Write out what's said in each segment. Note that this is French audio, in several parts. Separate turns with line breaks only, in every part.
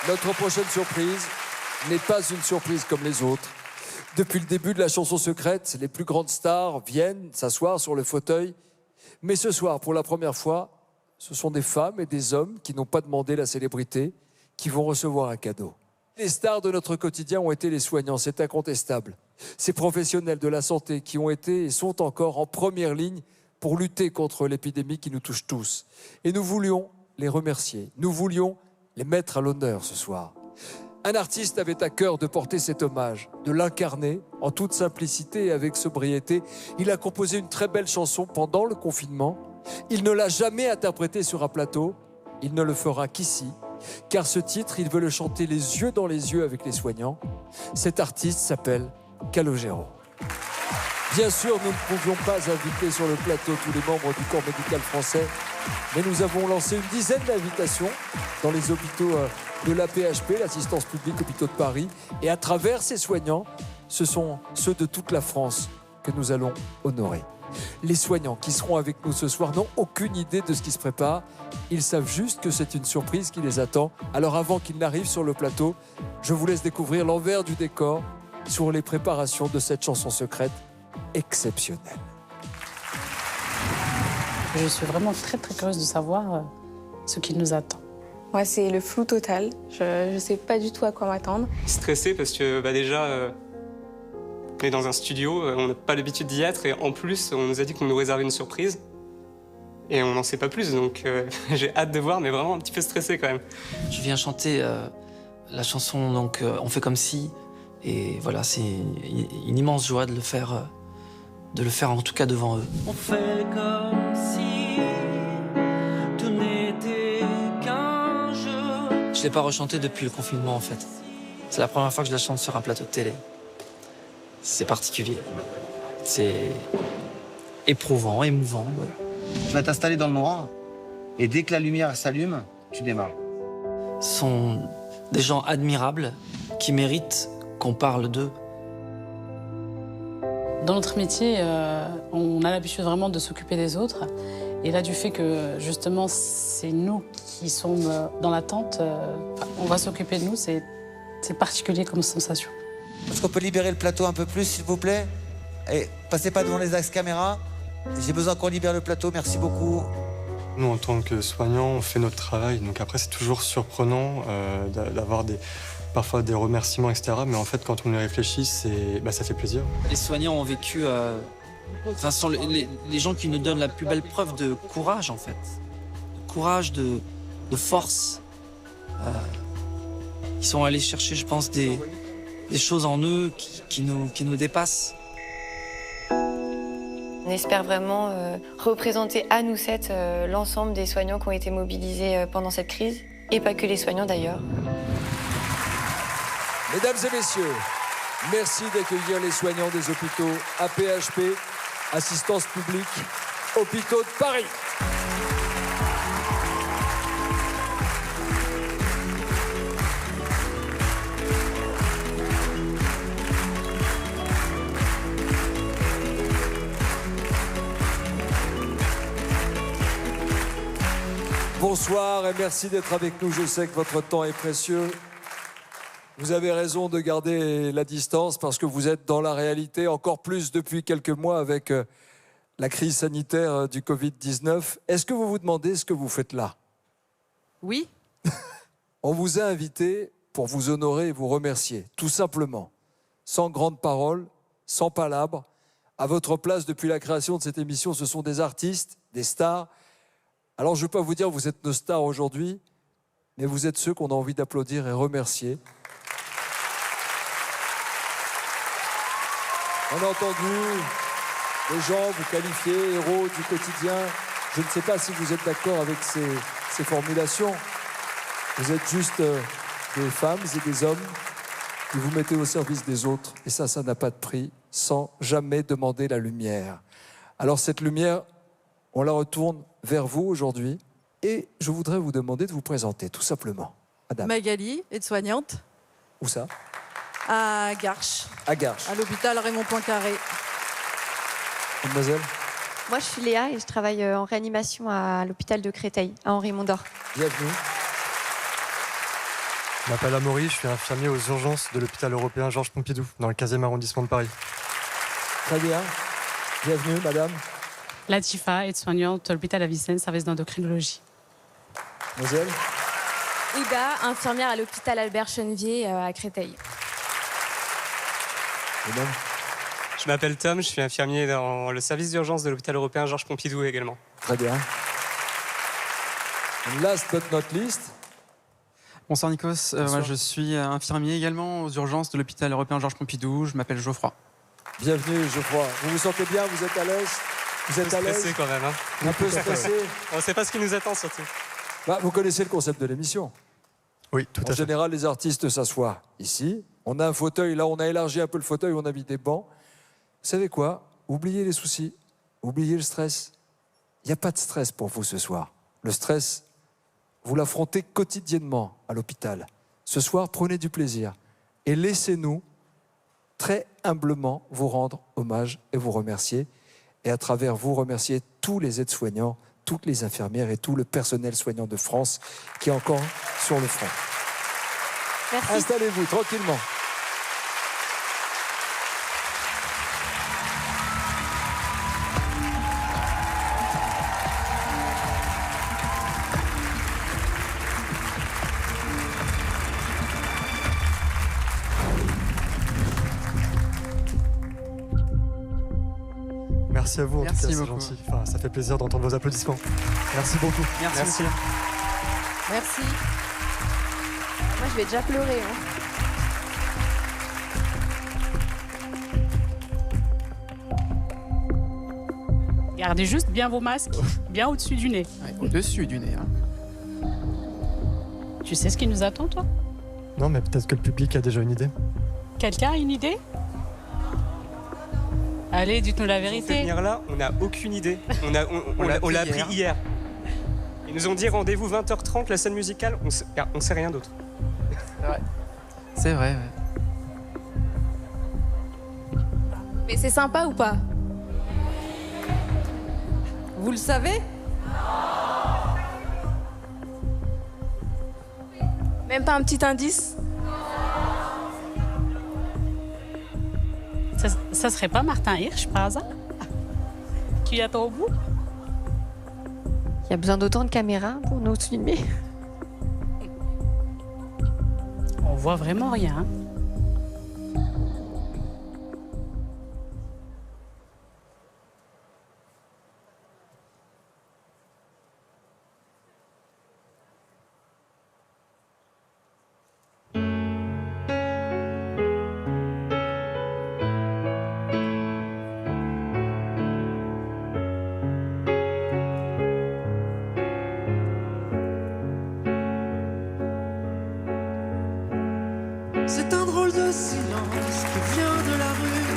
Notre prochaine surprise n'est pas une surprise comme les autres. Depuis le début de la chanson secrète, les plus grandes stars viennent s'asseoir sur le fauteuil. Mais ce soir, pour la première fois, ce sont des femmes et des hommes qui n'ont pas demandé la célébrité, qui vont recevoir un cadeau. Les stars de notre quotidien ont été les soignants, c'est incontestable. Ces professionnels de la santé qui ont été et sont encore en première ligne pour lutter contre l'épidémie qui nous touche tous. Et nous voulions les remercier, nous voulions les mettre à l'honneur ce soir. Un artiste avait à cœur de porter cet hommage, de l'incarner en toute simplicité et avec sobriété. Il a composé une très belle chanson pendant le confinement. Il ne l'a jamais interprétée sur un plateau, il ne le fera qu'ici, car ce titre, il veut le chanter les yeux dans les yeux avec les soignants. Cet artiste s'appelle Calogero. Bien sûr, nous ne pouvions pas inviter sur le plateau tous les membres du corps médical français, mais nous avons lancé une dizaine d'invitations dans les hôpitaux de l'AP-HP, l'Assistance publique Hôpitaux de Paris. Et à travers ces soignants, ce sont ceux de toute la France que nous allons honorer. Les soignants qui seront avec nous ce soir n'ont aucune idée de ce qui se prépare. Ils savent juste que c'est une surprise qui les attend. Alors avant qu'ils n'arrivent sur le plateau, je vous laisse découvrir l'envers du décor sur les préparations de cette chanson secrète exceptionnelle.
Je suis vraiment très curieuse de savoir ce qui nous attend.
Moi, c'est le flou total. Je ne sais pas du tout à quoi m'attendre.
Stressé parce que déjà, on est dans un studio, on n'a pas l'habitude d'y être et en plus, on nous a dit qu'on nous réservait une surprise. Et on n'en sait pas plus, donc j'ai hâte de voir, mais vraiment un petit peu stressé quand même.
Je viens chanter la chanson donc On fait comme si, et voilà, c'est une immense joie de le faire en tout cas devant eux.
On fait comme si tout n'était qu'un jeu.
Je l'ai pas rechanté depuis le confinement en fait. C'est la première fois que je la chante sur un plateau de télé. C'est particulier. C'est éprouvant, émouvant. Voilà.
Tu vas t'installer dans le noir et dès que la lumière s'allume, tu démarres.
Ce sont des gens admirables qui méritent qu'on parle d'eux.
Dans notre métier, on a l'habitude vraiment de s'occuper des autres. Et là, du fait que justement, c'est nous qui sommes dans l'attente, on va s'occuper de nous, c'est particulier comme sensation.
Est-ce qu'on peut libérer le plateau un peu plus, s'il vous plaît? Et passez pas devant les axes caméra. J'ai besoin qu'on libère le plateau, merci beaucoup.
Nous, en tant que soignants, on fait notre travail, donc après, c'est toujours surprenant d'avoir parfois des remerciements, etc. Mais en fait, quand on y réfléchit, ça fait plaisir.
Les soignants ont vécu... ce sont les gens qui nous donnent la plus belle preuve de courage, en fait. De courage, de force. Ils sont allés chercher, je pense, des choses en eux qui nous dépassent.
On espère vraiment représenter à nous 7 l'ensemble des soignants qui ont été mobilisés pendant cette crise, et pas que les soignants d'ailleurs.
Mesdames et messieurs, merci d'accueillir les soignants des hôpitaux AP-HP, Assistance publique, Hôpitaux de Paris. Bonsoir et merci d'être avec nous. Je sais que votre temps est précieux. Vous avez raison de garder la distance parce que vous êtes dans la réalité, encore plus depuis quelques mois avec la crise sanitaire du Covid-19. Est-ce que vous vous demandez ce que vous faites là?
Oui.
On vous a invité pour vous honorer et vous remercier, tout simplement. Sans grandes paroles, sans palabres. À votre place, depuis la création de cette émission, ce sont des artistes, des stars. Alors, je ne vais pas vous dire que vous êtes nos stars aujourd'hui, mais vous êtes ceux qu'on a envie d'applaudir et remercier. On a entendu des gens vous qualifier héros du quotidien. Je ne sais pas si vous êtes d'accord avec ces formulations. Vous êtes juste des femmes et des hommes qui vous mettez au service des autres. Et ça n'a pas de prix, sans jamais demander la lumière. Alors cette lumière, on la retourne vers vous aujourd'hui. Et je voudrais vous demander de vous présenter, tout simplement. Madame.
Magali, aide-soignante.
Où ça?
À Garches.
À Garches.
À l'hôpital Raymond Poincaré.
Mademoiselle?
Moi, je suis Léa et je travaille en réanimation à l'hôpital de Créteil, à Henri Mondor.
Bienvenue.
Je m'appelle Amaury, je suis infirmier aux urgences de l'hôpital européen Georges Pompidou, dans le 15e arrondissement de Paris.
Très bien. Bienvenue, madame.
Latifa, aide-soignante à l'hôpital Avicenne, service d'endocrinologie.
Moselle.
Ida, infirmière à l'hôpital Albert Chenevier à Créteil.
Madame.
Je m'appelle Tom, je suis infirmier dans le service d'urgence de l'hôpital européen Georges Pompidou également.
Très bien. And last but not least.
Bonsoir Nikos, moi je suis infirmier également aux urgences de l'hôpital européen Georges Pompidou, je m'appelle Geoffroy.
Bienvenue Geoffroy. Vous vous sentez bien, vous êtes à l'aise? Vous êtes à l'aise?
Stressé quand même. Hein.
Un peu stressé.
On ne sait pas ce qui nous attend surtout.
Vous connaissez le concept de l'émission.
Oui, tout à fait.
En général, les artistes s'assoient ici. On a un fauteuil, là on a élargi un peu le fauteuil, on a mis des bancs. Vous savez quoi? Oubliez les soucis, oubliez le stress. Il n'y a pas de stress pour vous ce soir. Le stress, vous l'affrontez quotidiennement à l'hôpital. Ce soir, prenez du plaisir et laissez-nous très humblement vous rendre hommage et vous remercier. Et à travers vous, remercier tous les aides-soignants, toutes les infirmières et tout le personnel soignant de France qui est encore sur le front.
Merci.
Installez-vous tranquillement.
Merci à vous, en
Merci
tout cas, c'est
beaucoup.
gentil. Enfin, ça fait plaisir d'entendre vos applaudissements. Merci beaucoup.
Merci.
Merci.
Moi, je vais déjà pleurer. Hein.
Gardez juste bien vos masques, bien au-dessus du nez.
Ouais, au-dessus du nez. Hein.
Tu sais ce qui nous attend, toi?
Non, mais peut-être que le public a déjà une idée.
Quelqu'un a une idée? Allez, dites-nous la
On fait
vérité.
venir là, on n'a aucune idée. On l'a appris hier. Ils nous ont dit rendez-vous 20h30, la scène musicale, on sait rien d'autre.
C'est vrai, ouais.
Mais c'est sympa ou pas?
Vous le savez?
Même pas un petit indice?
Ça serait pas Martin Hirsch, par hasard? Qui attend au bout?
Il y a besoin d'autant de caméras pour nous filmer.
On voit vraiment rien. Hein.
C'est un drôle de silence qui vient de la rue,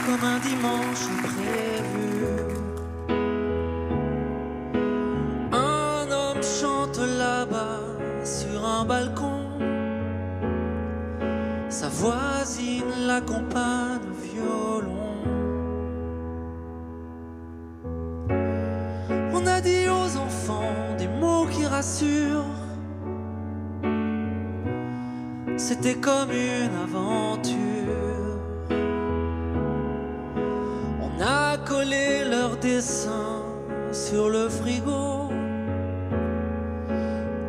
comme un dimanche imprévu. Un homme chante là-bas sur un balcon, sa voisine l'accompagne au violon. On a dit aux enfants des mots qui rassurent. C'était comme une aventure. On a collé leurs dessins sur le frigo.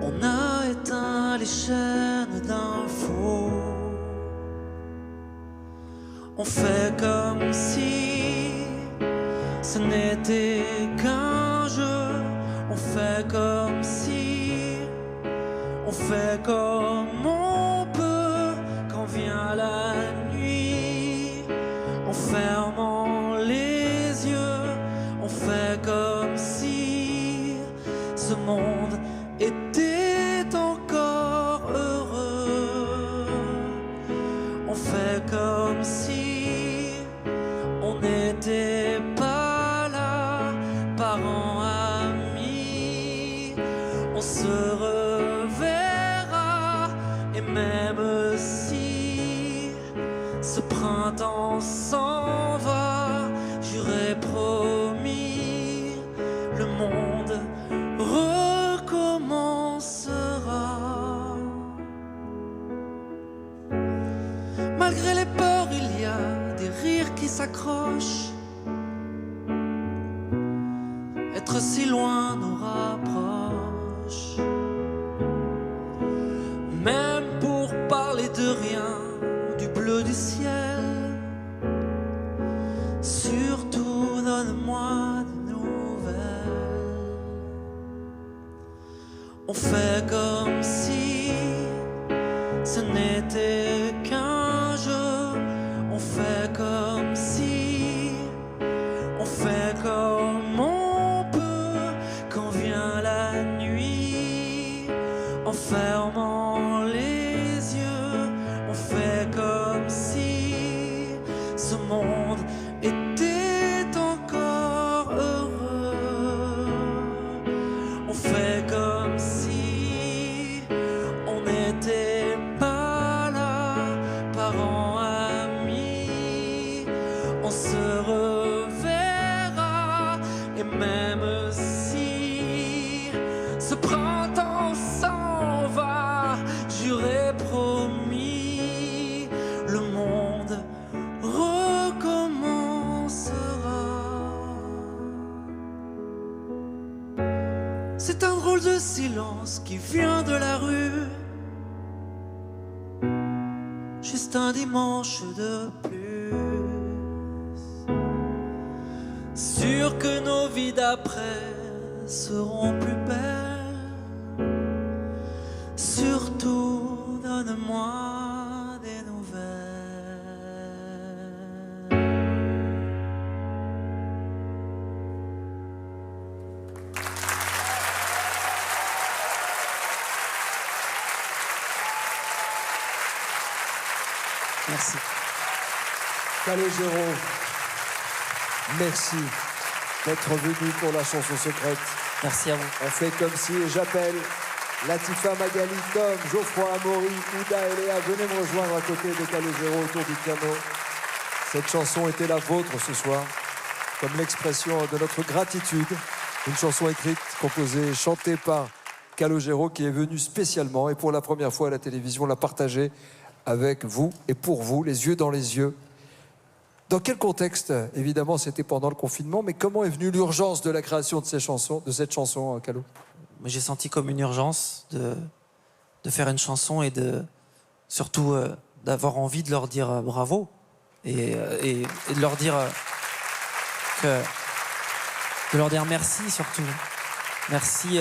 On a éteint les chaînes d'infos. On fait comme si ce n'était qu'un jeu. On fait comme si, on fait comme on peut quand vient la nuit. En fermant les yeux, on fait comme si ce monde était encore heureux. On fait comme si on n'était pas là, parents, amis. On se reverra, et même si ce printemps s'en va, j'aurais promis, le monde recommencera. rien nous rapproche. Même pour parler de rien, du bleu du ciel. Surtout donne-moi des nouvelles. On fait comme si ce n'était qu'un jeu. On fait comme si, on fait comme on peut quand vient la nuit. En fermant les yeux, on fait comme si ce monde était encore heureux. On fait comme si on n'était pas là, parents, amis. On se reverra, et même si ce printemps s'en va, j'aurais promis, le monde recommencera. C'est un drôle de silence qui vient de la rue. Juste un dimanche de plus. Sûr que nos vies d'après seront plus belles. Surtout, donne-moi des nouvelles.
Merci.
Calogero, merci d'être venu pour la chanson secrète.
Merci à vous.
On fait comme si, et j'appelle Latifa, Magali, Tom, Geoffroy, Amaury, Ouda et Léa. Venez me rejoindre à côté de Calogero autour du piano. Cette chanson était la vôtre ce soir, comme l'expression de notre gratitude. Une chanson écrite, composée, chantée par Calogero, qui est venu spécialement et pour la première fois à la télévision la partager avec vous et pour vous, les yeux dans les yeux. Dans quel contexte? Évidemment, c'était pendant le confinement, mais comment est venue l'urgence de la création de cette chanson, Calo?
J'ai senti comme une urgence de faire une chanson et surtout d'avoir envie de leur dire bravo et de leur dire de leur dire merci surtout. Merci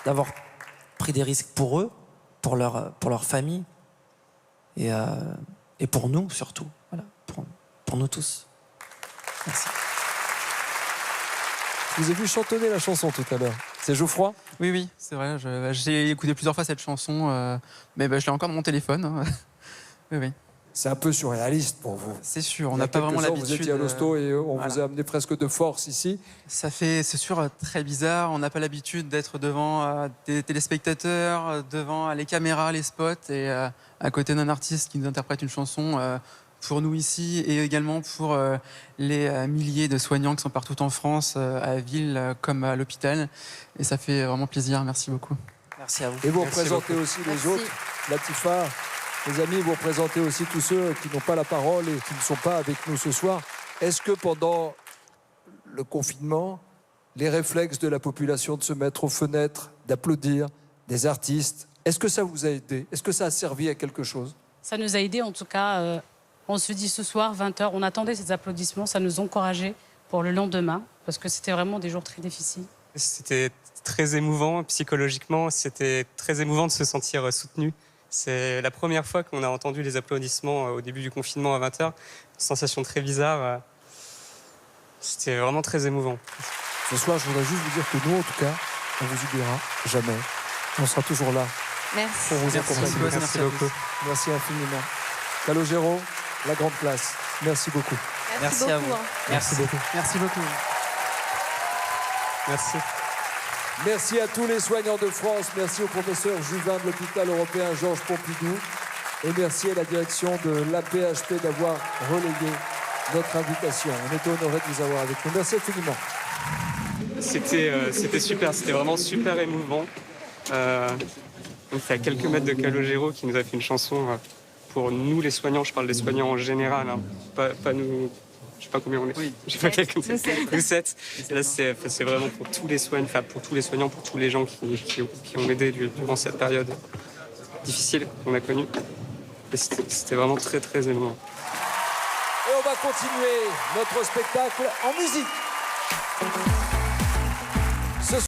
d'avoir pris des risques pour eux, pour leur famille et pour nous surtout. Voilà, pour nous tous. Merci.
Je vous ai vu chantonner la chanson tout à l'heure. C'est Geoffroy?
Oui, c'est vrai. J'ai écouté plusieurs fois cette chanson, mais je l'ai encore dans mon téléphone. Hein. Oui.
C'est un peu surréaliste pour vous.
C'est sûr, on n'a pas vraiment l'habitude.
Vous étiez à l'hosto et on vous a amené presque de force ici.
Ça fait, c'est sûr, très bizarre. On n'a pas l'habitude d'être devant des téléspectateurs, devant les caméras, les spots, et à côté d'un artiste qui nous interprète une chanson pour nous ici et également pour les milliers de soignants qui sont partout en France, à ville comme à l'hôpital. Et ça fait vraiment plaisir. Merci beaucoup.
Merci à vous.
Et vous
Merci
représentez
beaucoup.
aussi les autres. Latifa, les amis, vous représentez aussi tous ceux qui n'ont pas la parole et qui ne sont pas avec nous ce soir. Est-ce que pendant le confinement, les réflexes de la population de se mettre aux fenêtres, d'applaudir des artistes, est-ce que ça vous a aidé? Est-ce que ça a servi à quelque chose?
Ça nous a aidés, en tout cas. On se dit ce soir, 20h, on attendait ces applaudissements. Ça nous encourageait pour le lendemain, parce que c'était vraiment des jours très difficiles.
C'était très émouvant psychologiquement. C'était très émouvant de se sentir soutenu. C'est la première fois qu'on a entendu les applaudissements au début du confinement à 20h. Une sensation très bizarre. C'était vraiment très émouvant.
Ce soir, je voudrais juste vous dire que nous, en tout cas, on vous oubliera jamais. On sera toujours là.
Merci.
Pour vous accompagner.
Merci beaucoup.
Merci infiniment. Calogero, la grande place. Merci beaucoup.
Merci à vous.
Merci beaucoup. Merci beaucoup.
Merci.
Merci à tous les soignants de France. Merci au professeur Juvin de l'hôpital européen Georges Pompidou. Et merci à la direction de l'AP-HP d'avoir relayé notre invitation. On est honorés de vous avoir avec nous. Merci infiniment.
C'était super, c'était vraiment super émouvant. On fait à quelques mètres de Calogero qui nous a fait une chanson pour nous les soignants. Je parle des soignants en général, hein, pas nous Je sais pas combien on est. Oui. J'ai pas calculé. Nous 7. Et là, c'est vraiment pour tous les soignants, pour tous les gens qui ont aidé durant cette période difficile qu'on a connue. Et c'était vraiment très, très émouvant.
Et on va continuer notre spectacle en musique.